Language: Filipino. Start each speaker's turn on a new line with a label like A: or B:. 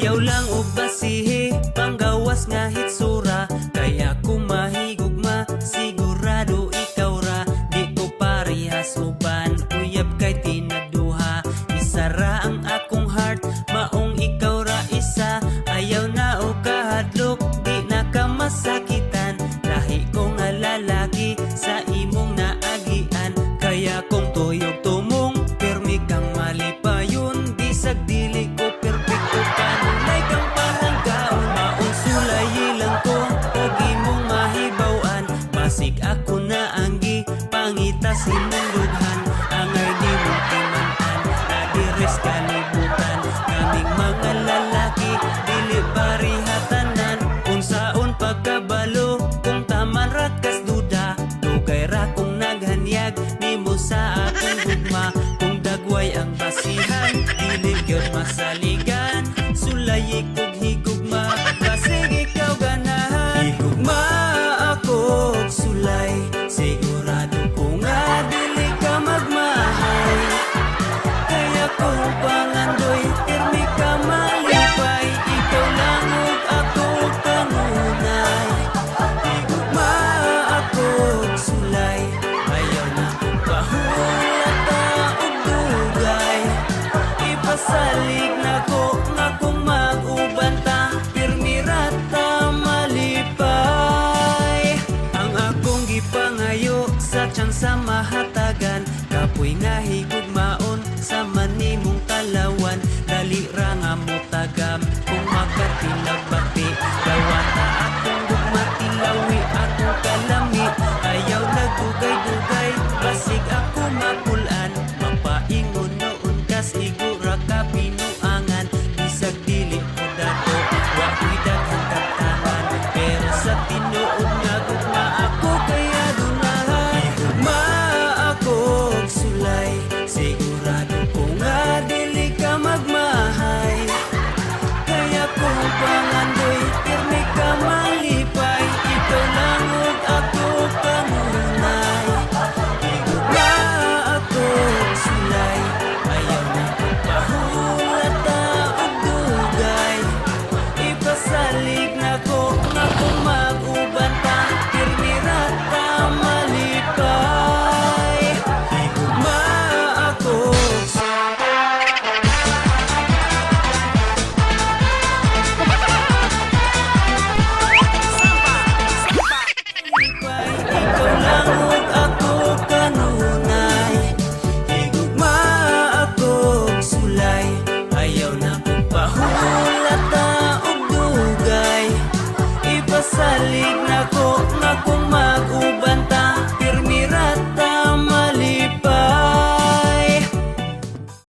A: Ayaw lang og basihe, panggawas nga hitsura. Kaya kung mahigugma, sigurado ikaw ra. Di ko parehas uban, uyab kay tinagduha. Isa ra ang akong heart, maong ikaw ra isa. Ayaw na o kahadlok, di na ka masakitan. Lahi ko nga lalaki, sa imong naagian. Kaya kung tuyog tumong, permi kang malipayon. Di sagdili ko perfecto ka, nunay kang paranggaon. Maong sulayi lang ko, og imong mahibawan. Basig ako na anggi, pangita sinulughan. Angay di mong timan-an, nadiris kalibutan. Kaming mga lalaki, dili parihatanan. Unsaon pagkabalo, kung taman rakas duda. Dugay ra kung naghanyag, nimo sa akong gugma. Kung dagway ang basihan, dili gyud masaligan. Sulayi kog higugma, basig ikaw ganahan. Higugma ako og sulay, sigurado ko nga dili ka magmahay. Kaya kung pangandoy, pirmi ka malipay. Ikaw lang og ako kanunay. Higugma ako og sulay, ayaw na kong kahulata og dugay. Ipasalig na ko nga kung mag-uban ta, pirmi rata malipay. Ang akong gipangayo sa tiyan sa mahatagan, kapoy nga higugmaon sa manimong talawan. Dali ra nga mo tagam kung makatilag ba